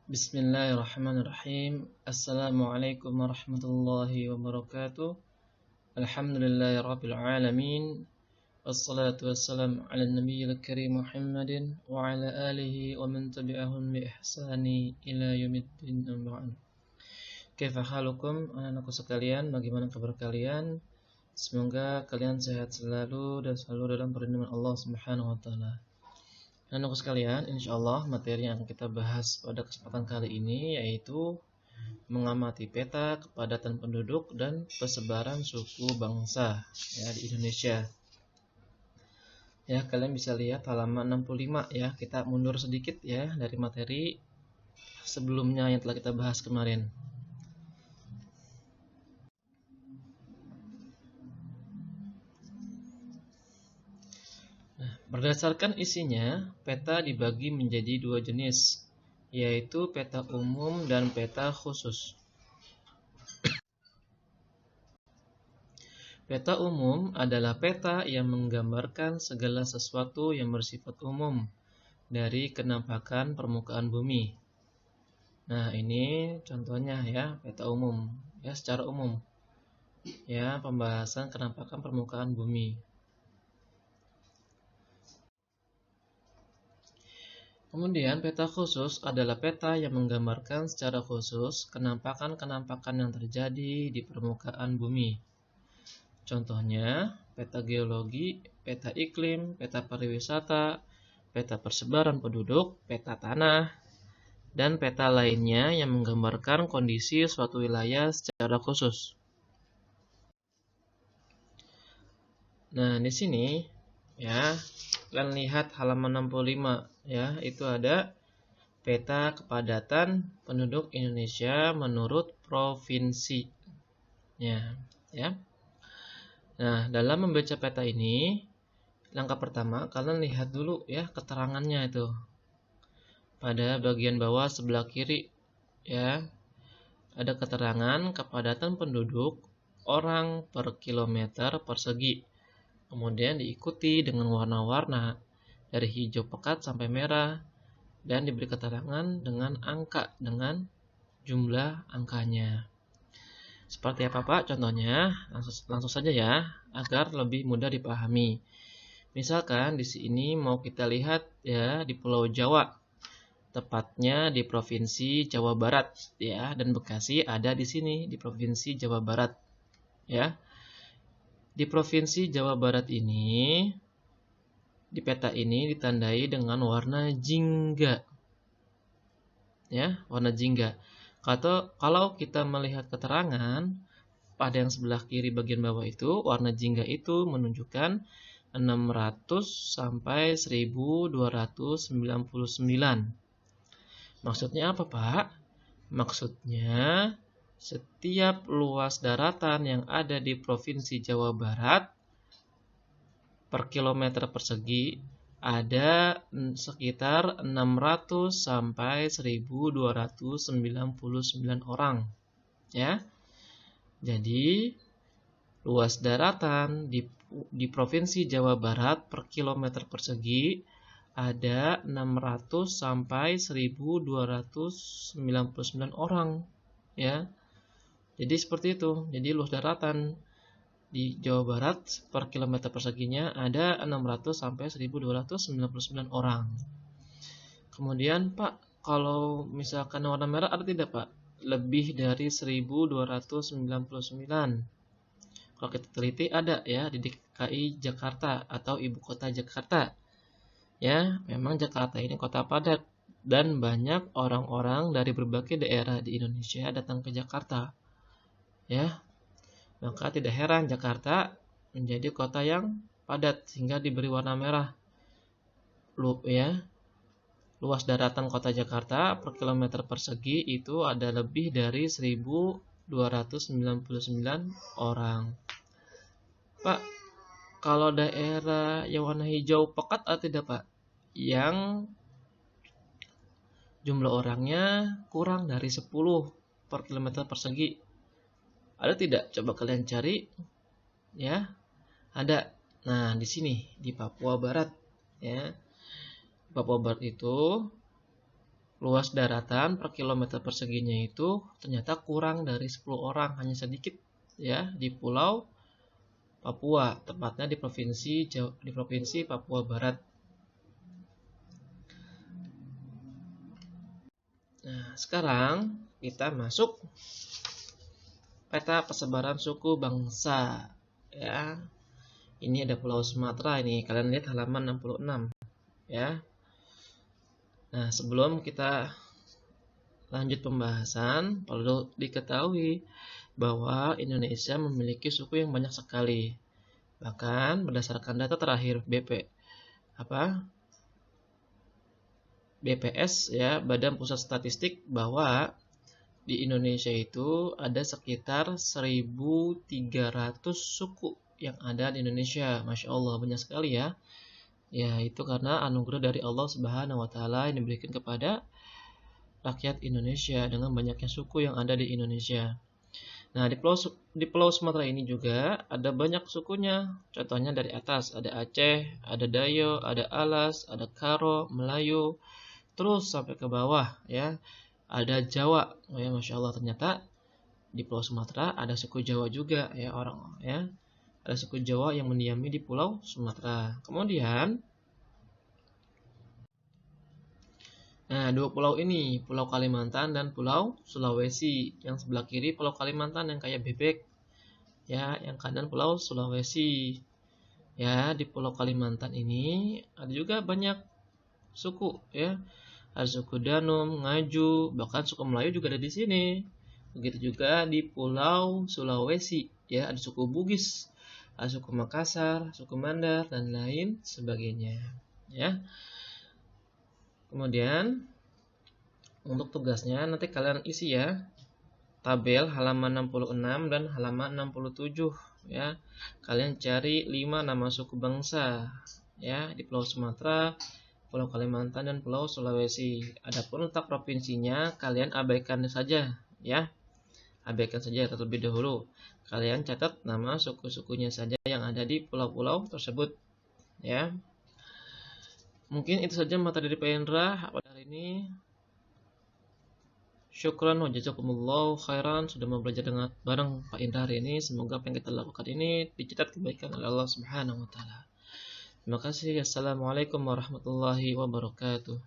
Bismillahirrahmanirrahim. Assalamualaikum warahmatullahi wabarakatuh. Alhamdulillahirabbil alamin. Wassalatu wassalamu ala nabiyil karim Muhammadin wa ala alihi wa man tabi'ahum bi ihsani ila yaumiddin. Amma ba'd. Kaifa halukum anak-anakku sekalian? Bagaimana kabar kalian? Semoga kalian sehat selalu dan selalu dalam perlindungan Allah Subhanahu wa taala. Anak-anakku sekalian, insyaallah materi yang akan kita bahas pada kesempatan kali ini yaitu mengamati peta kepadatan penduduk dan persebaran suku bangsa ya di Indonesia. Ya, kalian bisa lihat halaman 65 ya. Kita mundur sedikit ya dari materi sebelumnya yang telah kita bahas kemarin. Berdasarkan isinya, peta dibagi menjadi dua jenis, yaitu peta umum dan peta khusus. Peta umum adalah peta yang menggambarkan segala sesuatu yang bersifat umum dari kenampakan permukaan bumi. Nah, ini contohnya ya, peta umum, ya secara umum. Ya, pembahasan kenampakan permukaan bumi. Kemudian peta khusus adalah peta yang menggambarkan secara khusus kenampakan-kenampakan yang terjadi di permukaan bumi. Contohnya, peta geologi, peta iklim, peta pariwisata, peta persebaran penduduk, peta tanah, dan peta lainnya yang menggambarkan kondisi suatu wilayah secara khusus. Nah, di sini ya, kalian lihat halaman 65 ya, itu ada peta kepadatan penduduk Indonesia menurut provinsi. Ya. Nah, dalam membaca peta ini, langkah pertama kalian lihat dulu ya keterangannya itu. Pada bagian bawah sebelah kiri ya, ada keterangan kepadatan penduduk orang per kilometer persegi. Kemudian diikuti dengan warna-warna dari hijau pekat sampai merah dan diberi keterangan dengan angka dengan jumlah angkanya. Seperti apa Pak contohnya? Langsung saja ya agar lebih mudah dipahami. Misalkan di sini mau kita lihat ya di Pulau Jawa, tepatnya di Provinsi Jawa Barat ya, dan Bekasi ada di sini di Provinsi Jawa Barat ya. Di Provinsi Jawa Barat ini, di peta ini ditandai dengan warna jingga. Ya, warna jingga. Kalau kita melihat keterangan pada yang sebelah kiri bagian bawah itu, warna jingga itu menunjukkan 600 sampai 1299. Maksudnya apa, Pak? Maksudnya setiap luas daratan yang ada di Provinsi Jawa Barat per kilometer persegi ada sekitar 600 sampai 1299 orang. Ya. Jadi luas daratan di Provinsi Jawa Barat per kilometer persegi ada 600 sampai 1299 orang. Ya. Jadi seperti itu. Jadi luas daratan di Jawa Barat per kilometer perseginya ada 600 sampai 1299 orang. Kemudian Pak, kalau misalkan warna merah ada tidak Pak? Lebih dari 1299. Kalau kita teliti ada ya di DKI Jakarta atau ibu kota Jakarta. Ya, memang Jakarta ini kota padat dan banyak orang-orang dari berbagai daerah di Indonesia datang ke Jakarta. Ya, maka tidak heran Jakarta menjadi kota yang padat sehingga diberi warna merah. Luas daratan kota Jakarta per kilometer persegi itu ada lebih dari 1299 orang. Pak, kalau daerah yang warna hijau pekat atau tidak Pak? Yang jumlah orangnya kurang dari 10 per kilometer persegi. Ada tidak? Coba kalian cari. Ya, ada. Nah, di sini di Papua Barat, ya. Papua Barat itu luas daratan per kilometer perseginya itu ternyata kurang dari 10 orang, hanya sedikit ya di Pulau Papua, tepatnya di provinsi Papua Barat. Nah, sekarang kita masuk peta persebaran suku bangsa ya. Ini ada Pulau Sumatera ini. Kalian lihat halaman 66 ya. Nah, sebelum kita lanjut pembahasan, perlu diketahui bahwa Indonesia memiliki suku yang banyak sekali. Bahkan berdasarkan data terakhir BPS ya, Badan Pusat Statistik, bahwa di Indonesia itu ada sekitar 1.300 suku yang ada di Indonesia. Masya Allah, banyak sekali ya. Ya, itu karena anugerah dari Allah Subhanahu wa Ta'ala yang diberikan kepada rakyat Indonesia dengan banyaknya suku yang ada di Indonesia. Nah, di Pulau Sumatera ini juga ada banyak sukunya. Contohnya dari atas ada Aceh, ada Dayo, ada Alas, ada Karo, Melayu, terus sampai ke bawah ya. Ada Jawa. Oh ya, Masya Allah, ternyata di Pulau Sumatera ada suku Jawa juga ya orang ya. Ada suku Jawa yang mendiami di Pulau Sumatera. Kemudian nah, dua pulau ini, Pulau Kalimantan dan Pulau Sulawesi. Yang sebelah kiri Pulau Kalimantan yang kayak bebek. Ya, yang kanan Pulau Sulawesi. Ya, di Pulau Kalimantan ini ada juga banyak suku ya. Ada suku Danum, Ngaju, bahkan suku Melayu juga ada di sini. Begitu juga di Pulau Sulawesi, ya, ada suku Bugis, ada suku Makassar, suku Mandar dan lain sebagainya, ya. Kemudian untuk tugasnya nanti kalian isi ya tabel halaman 66 dan halaman 67 ya. Kalian cari 5 nama suku bangsa ya di Pulau Sumatera, Pulau Kalimantan dan Pulau Sulawesi. Adapun letak provinsinya kalian abaikan saja ya. Abaikan saja terlebih dahulu. Kalian catat nama suku-sukunya saja yang ada di pulau-pulau tersebut ya. Mungkin itu saja materi dari Pak Indra pada hari ini. Syukran wa jazakumullahu khairan sudah mau belajar dengan bareng Pak Indra hari ini. Semoga apa yang kita lakukan ini dicatat kebaikan oleh Allah Subhanahu wa taala. Terima kasih. Assalamualaikum warahmatullahi wabarakatuh.